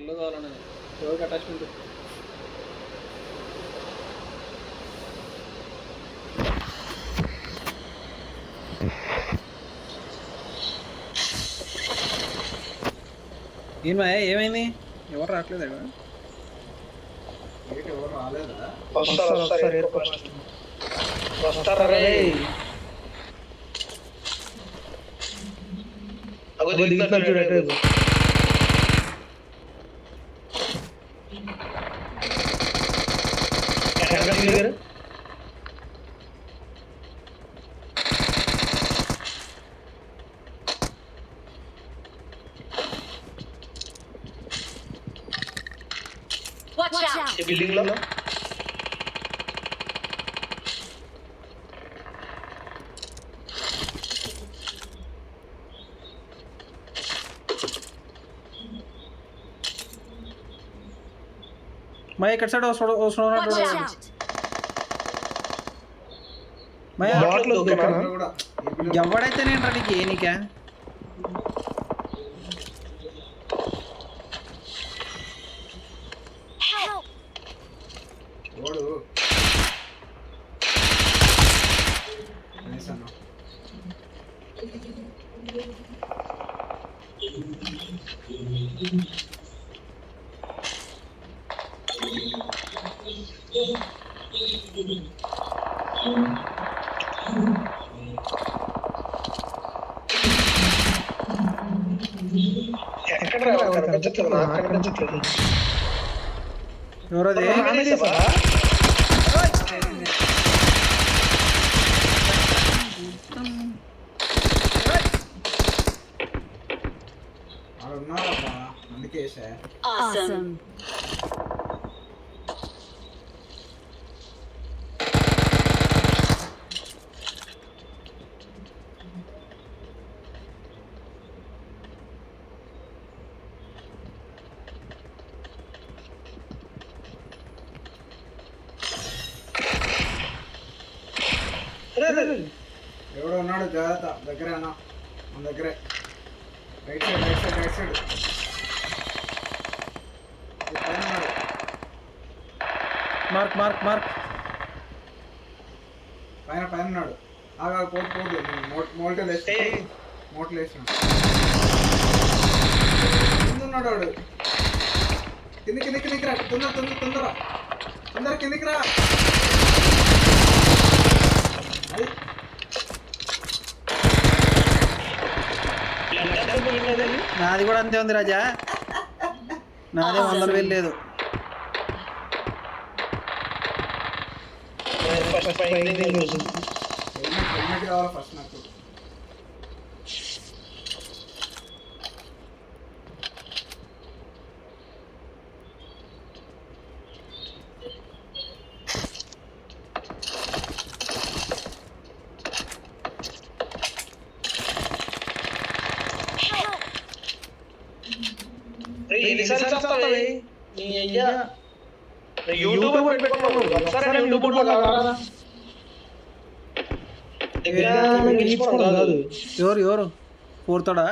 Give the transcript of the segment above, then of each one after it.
ఇల్లు కావాలని ఎవరికి అటాచ్మెంట్ ఏమైంది? ఎవరు రావట్లేదు ఎవరు రాలేదా? వస్తారా చూడ బిల్డింగ్ లో मैं ఇక్కడ సైడ్ వస్తున్నాడు मैं ఎవడైతే నేను రా నీకు ఏనికా ఓడు ఎవరది? ఉన్నారబ్బా అందుకే ఎవడో ఉన్నాడు జాగ్రత్త దగ్గరే అన్న మన దగ్గరే right side mark mark mark పైన ఉన్నాడు ఆగా పోదు మోల్టేలు వేసిన ముందున్నాడు వాడు కిందికి రా తొందర కిందికి రా నాది కూడా అంతే ఉంది రాజా, నాదే 100,000 లేదు. హెల్మెట్ కావాలి ఫస్ట్ నాకు. ఎవరు పోతాడా?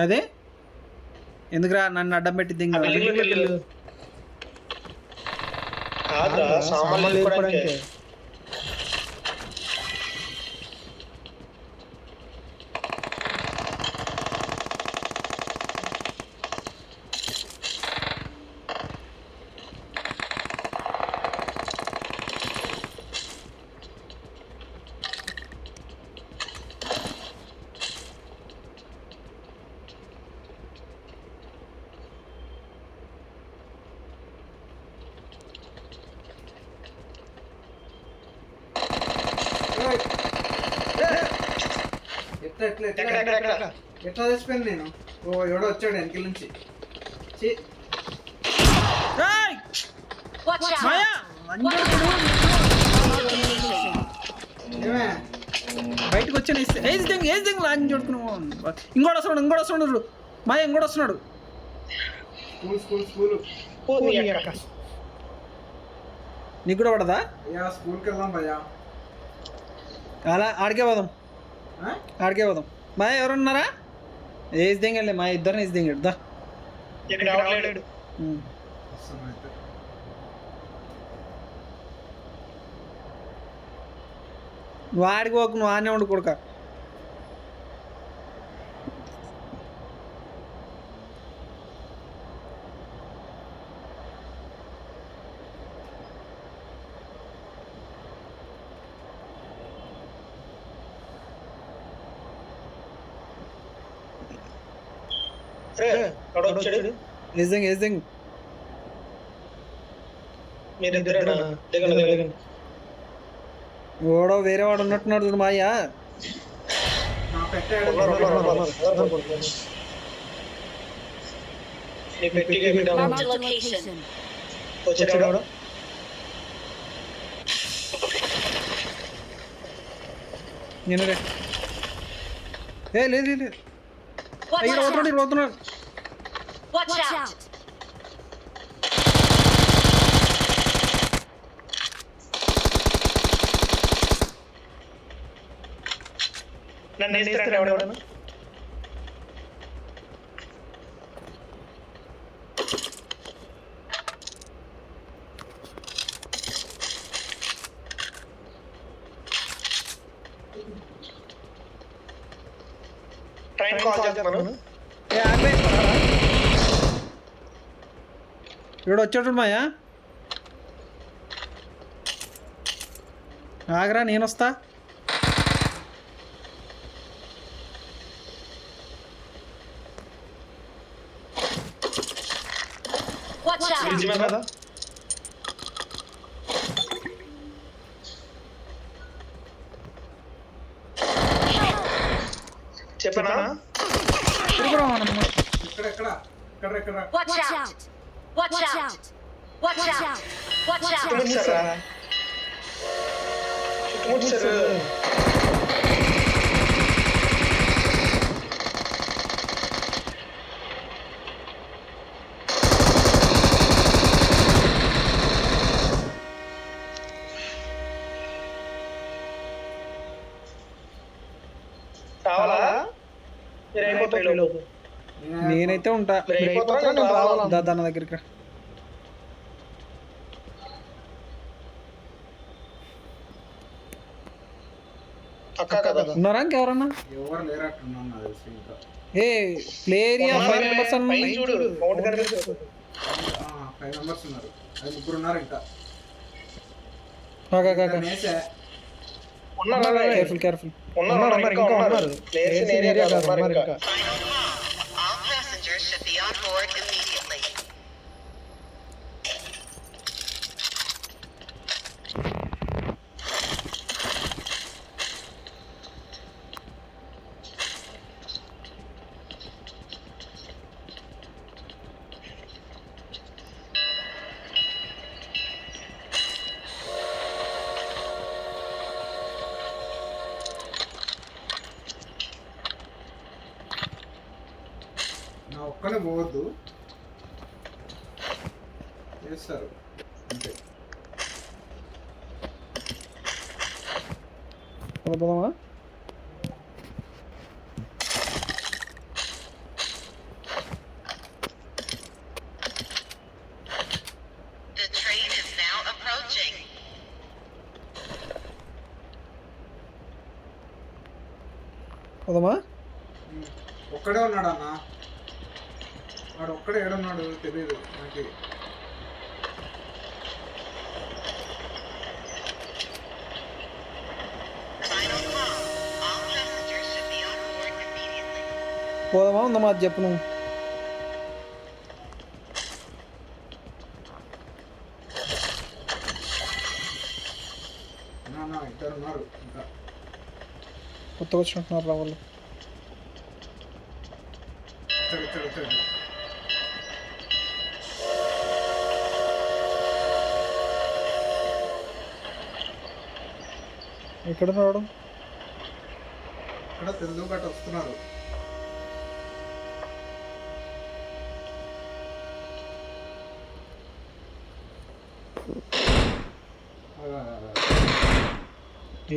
అదే ఎందుకురా నన్ను అడ్డం పెట్టింది? ఎట్లా తెచ్చిపోయాను నేను? ఓ ఎవడో వచ్చాడు వెనకల నుంచి. బయటకు వచ్చాను లాంగ్ చూడుకున్నావు. ఇంకోటి వస్తున్నాడు మాయ ఇంకోటి వస్తున్నాడు. స్కూల్ నీకు కూడా పడదా? అయ్యా స్కూల్కి వెళ్దాం భయ్యా. అలా ఆడికే పోదాం, ఆడికే పోదాం. మా ఎవరున్నారా? ఏజ్ దింగండి, మా ఇద్దరిని ఏజ్ దింగడు దా. వస్తాను అయితే. నువ్వు ఆడికి పోకు, నువ్వు ఆనే ఉండు కొడుక. ఏజింగ్ ఏజింగ్ ఓడో వేరే వాడు ఉన్నట్టున్నాడు చూడు మాయ్యా. నా పెట్టాడు. Marked a location. నేను రే ఏ లేదు లేదు Watch అయ్యి out! పోతున్నాడు. Watch out! నన్ను వేస్తాడు ఎవడెవడను. ట్రైన్ కాల్ చేస్తున్నాను. ఏ ఆపే ఇప్పుడు వచ్చాడు మాయా. ఆగరా నేను వస్తా. Watch out! బ్రిడ్జ్ మీద చెప్పనా? తిరుగురా మనమ్మ. ఇక్కడ ఇక్కడ ఇక్కడ ఇక్కడ. Watch out! Watch out! Watch out! Watch out! చుట్టుముట్టారా? చుట్టుముట్టారు. కావాలా? మీరు అయిపోతారు ఈ లోపు. నేనైతే ఉంటా. మీరు అయిపోతారా? నేను రావాలా? దాన్న దగ్గరికి రా. అక్క కదా. ఉన్నారా ఇంకెవరన్నా? ఎవరు లేరట్టున్నాను నాకు తెలిసి ఇంకా. ఏ ప్లే ఏరియా 5 మెంబర్స్ అన్న. పైన చూడు మౌంట్ కనిపిస్తుంది. 5 మెంబర్స్ ఉన్నారు. అది 3 ఉన్నారు ఇంకా. నేసే ఉన్నారా? Careful careful. ఉన్నారు ఇంకా ఉన్నారు. ప్లేయర్స్ ఏరియా కాదు ఉన్నారు ఇంకా. All passengers should be on board immediately. నా ఒక్కనే పోవద్దు చేస్తారు అంతే. పోదామా? The train is now approaching. పోదామా? ఒక్కడే ఉన్నాడు అన్న. వాడు ఒక్కడే ఏడున్నాడు తెలియదు నాకు. Final call. All passengers should be on board immediately. పోదామా ఉందామా అది చెప్పు నువ్వు. అన్న 2 ఉన్నారు ఇంకా. కొత్తగా వచ్చినట్టున్నారు రా వాళ్ళు. ఇక్కడ ఎక్కడ రావడం? ఇక్కడ తెలుగు గట్ట వస్తున్నారు.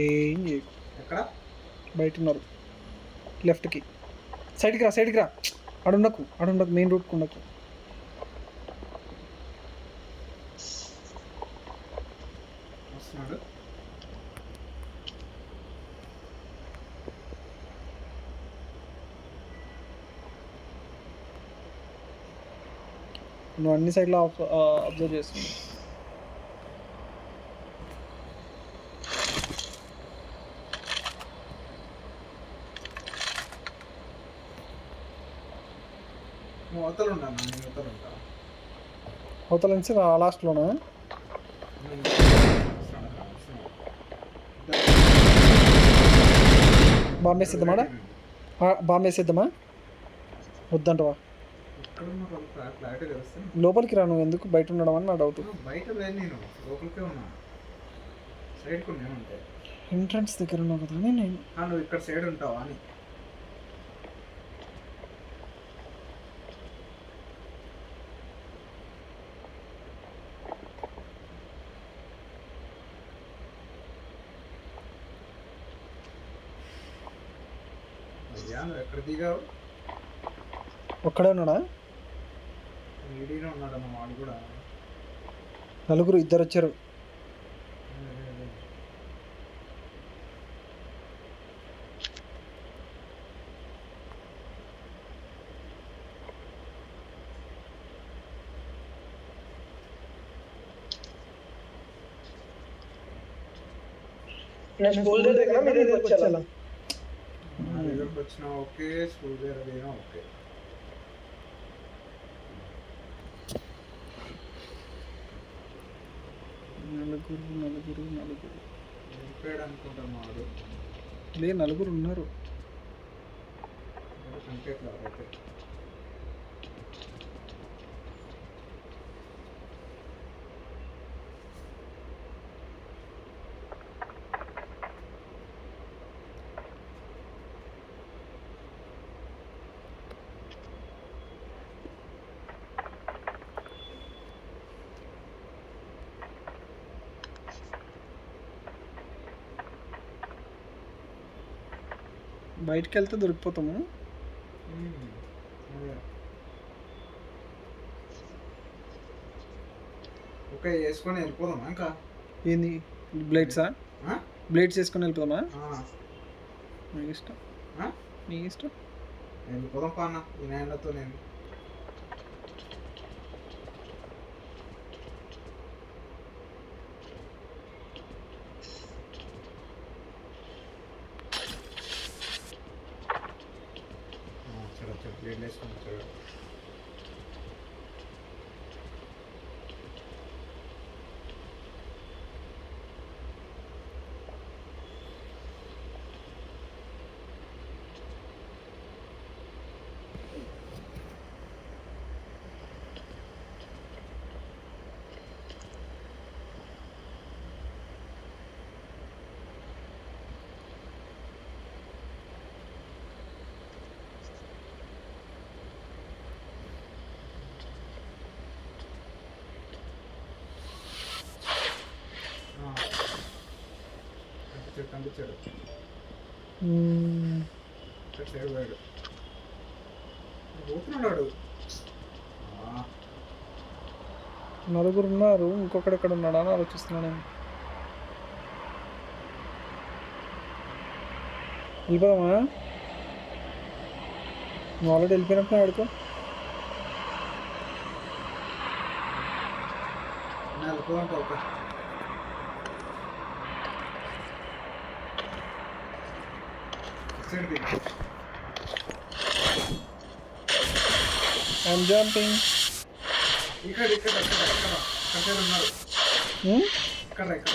ఏం చేయకు. ఎక్కడ బయట ఉన్నారు లెఫ్ట్కి. సైడ్కి రా అడుండకు మెయిన్ రూట్కి ఉండకు. వస్తున్నాడు. నువ్వు అన్ని సైడ్లో అబ్జర్వ్ చేస్తున్నావు. నువ్వు అవతల ఉంటాను, నేను అవతల ఉంటా. అవతల నుంచి లాస్ట్లోనా? బాంబే సిద్ధమాడా? బాంబే సిద్ధమా? వద్దంటవా? ఇక్కడ ఉన్న క్లారిటీ తెలుస్తుంది. లోపలికి రా, నువ్వు ఎందుకు బయట ఉండడం అని నా డౌట్. బయట లేదు, నేను లోపలికే ఉన్నా. సైడ్కి నేను ఉంటాయి. ఎంట్రన్స్ దగ్గర ఉన్నావు కదా అని నేను. నువ్వు ఇక్కడ సైడ్ ఉంటావా అని. అయ్యా నువ్వు ఎక్కడ దిగావు? ఒక్కడే ఉన్నాడా? వీడియోలో ఉన్నాడన్న వాడు కూడా. నలుగురు, ఇద్దరు వచ్చారు. నేను స్కూల్ దగ్గర మీ దగ్గరికి వచ్చేలా. నా దగ్గరకు వచ్చినా ఓకే, స్కూల్ దగ్గర దిగినా ఓకే. నలుగురు వెళ్ళిపోయాడు అనుకుంటాను వాడు. నలుగురు ఉన్నారు. కంటెక్ట్ అయితే బయటికి వెళ్తే దొరికిపోతాము. ఓకే వేసుకొని వెళ్ళిపోదామా ఇంకా? ఏంది బ్లేడ్సా? బ్లేడ్స్ వేసుకొని వెళ్ళిపోదామా? నీకు ఇష్టం, నీకు ఇష్టం. వెళ్ళిపోదాం పాన్న ఈ నాయనతో. నేను ప్లేట్ వేసుకొని వచ్చాడు. కనిపించాడు ఇక్కడ సైడ్ పోయాడు. పోతున్నాడు. నలుగురు ఉన్నారు, ఇంకొకటి ఎక్కడ ఉన్నాడా అని ఆలోచిస్తున్నాను. వెళ్ళిపోదామా? నువ్వు ఆల్రెడీ వెళ్ళిపోయినప్పుడు ఆడుకో. వెళ్ళిపోదాం ఒక I'm jumping. ఇక్కడ ఉన్నారు. ఇక్కడ ఇక్కడ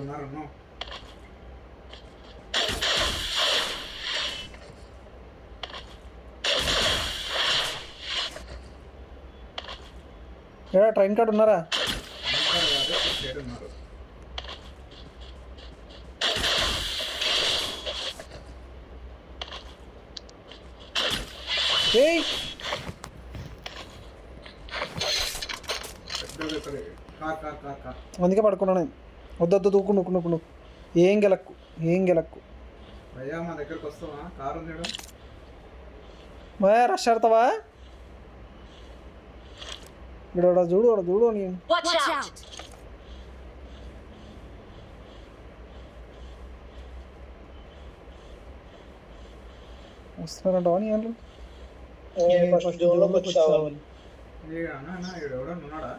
ఉన్నారు. ట్రైన్ కార్డ్ ఉన్నారా? ఏయ్ పెద్దది ఇక్కడ. కార్. అందుకే పడుకున్నాను నేను. వద్దొద్దు దూకు నువ్వు ఏం గెలక్కు భయ్యా మా దగ్గరకు వస్తావా? కారు ఉంది ఈడ. మాయా రష్ ఆడతావా? ఇక్కడ చూడు నేను Watch out! వస్తున్నారంటావా నీ వాళ్ళు? జోన్లోకి వచ్చి రావాలి. అన్న ఈడెవడో ఉన్నాడా?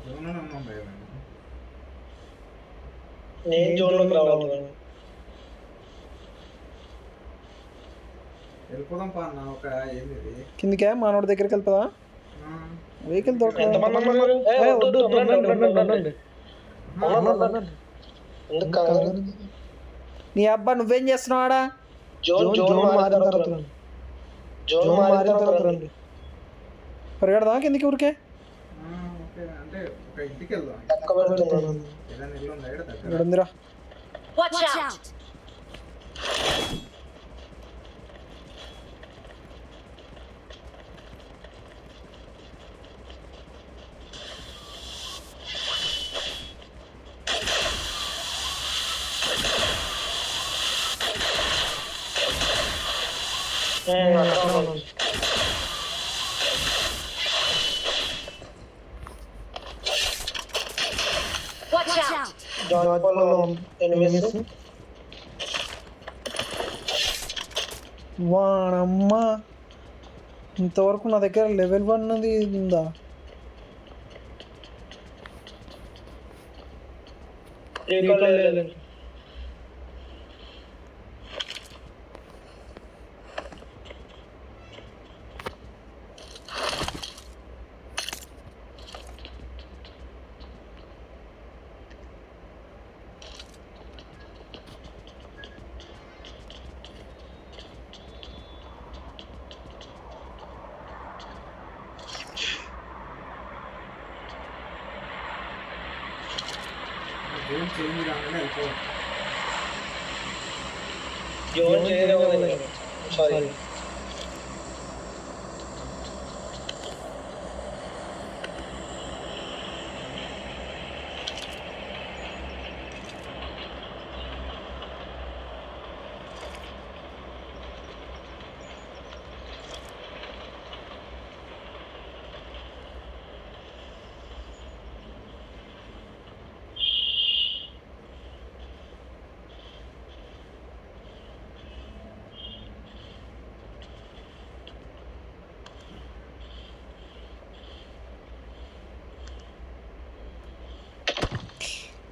జోన్లోనే ఉన్నాం భయ్యా మేము. నేను జోన్లోకి రావాలి. వెళ్ళిపోదాం పా అన్న. ఒక ఏంది ఇది? కిందికే మానవుడి దగ్గరికి వెళ్తావా? ఆ, వెహికల్ దొరక ఎంతమంది ఉన్నారు? ఉండండి. ఎందుకు కాదు? నీ అబ్బా నువ్వేం చేస్తున్నావాడా? జోన్ మారిన తర్వాత రండి. జోన్ మారిన తర్వాత రండి. పరిగెడదామా కిందికి ఊరికే? ఓకే అంటే ఒక ఇంటికి వెళ్దాం. పక్క పెడుతున్నాను. ఏదైనా ఇల్లు ఉందా ఈడ దగ్గర? ఇక్కడ ఉందిరా. Watch out! అక్కడ ఉన్నాను. Watch out! జాన్పాల్లో ఎనిమిస్. వానమ్మా ఇంతవరకు నా దగ్గర లెవెల్ 1 అది ఉందా? జోన్ చేంజ్ కాగానే వెళ్ళిపోవాలి. జోన్ చేయలేదు. సారీ.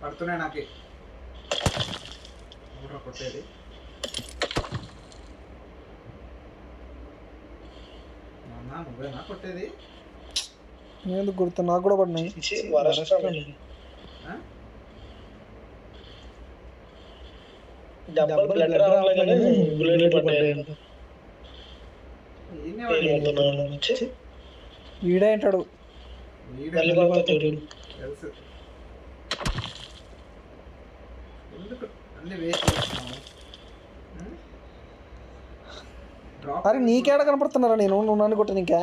పడుతున్నాయి నాకే. ఊర్రా కొట్టేది. నాన్న నువ్వేనా కొట్టేది? ఎందుకు గుర్తు నాకు కూడా పడినాయి. ఆ? డబ్బులు బ్లడ్ రావాలని బుల్లెట్ పడ్డాయి. ఈయనే వాడు. ఈడే అంటాడు. వీడే తెలుసు. ఎందుకు అన్ని వేస్ట్ చేస్తున్నావు? డ్రాప్ అరే నీకేడ కనపడుతున్నారా నేను? నువ్వు నన్ను కొట్ట నీకా?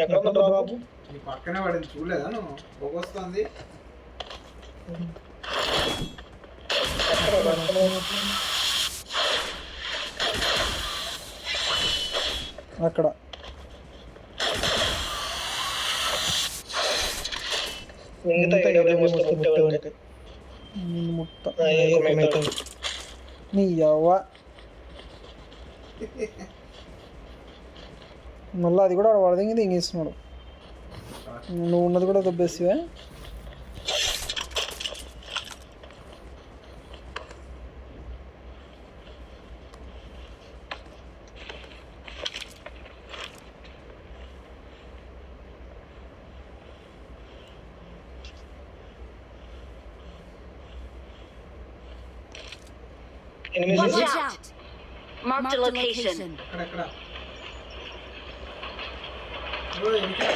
ఎక్కడ డ్రాప్? నీ పక్కనే పడింది చూడలేదా నువ్వు? పొగొస్తుంది. అక్కడ మిగతా ఏడబ్ల్యూ వస్తే ముట్టే నిన్ను ముట్ట ఉంటాయి. నీ యవ్వ. మళ్ళీ అది కూడా వడదింగి ఇంగిస్తున్నాడు. నువ్వు ఉన్నది కూడా దొబ్బేసివే. Watch out! Marked a location. అక్కడెక్కడ? ఓ ఇంకా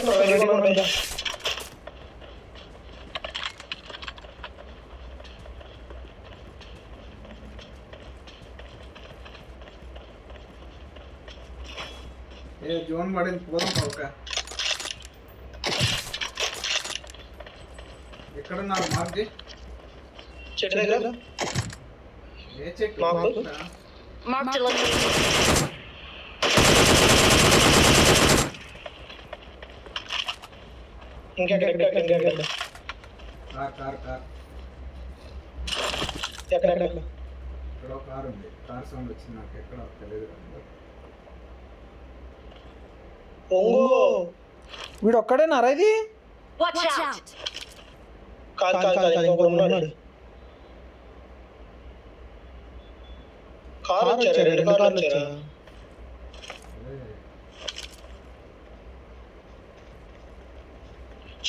రెడీగా ఉంటా. ఏ జోన్ పడింది పోదాం ఒక ఎక్కడున్నారు మార్జీ చెట్టు దగ్గర ఏ చెట్టు మాకు? Marked a location. ఇంకెక్కడ కార్ కార్ కార్ ఎక్కడ ఇక్కడ ఒక కార్ ఉంది కార్ సౌండ్ వచ్చింది నాకు ఎక్కడ తెలియదు ఒంగో వీడు ఒక్కడేనారా ఇది? Watch out! కాదు ఇంకొకడు ఉన్నాడు. కారు వచ్చారు, 2 కార్లు వచ్చారు.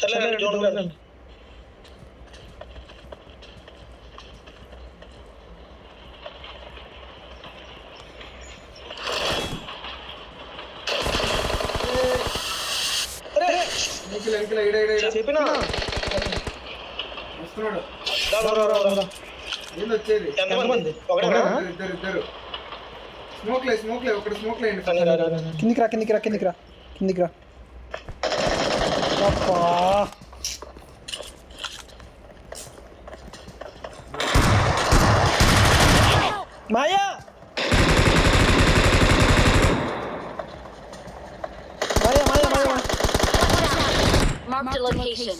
సరే జోన్ వెళ్ళండి. వెనకల ఈడ చెప్పినా వస్తున్నాడు రా. ఏంది వచ్చేది ఎంతమంది? ఒకడేనా? ఇద్దరు స్మోక్ లే ఒకటి స్మోక్ లేండి కిందికి రా అబ్బా మాయా Marked a location.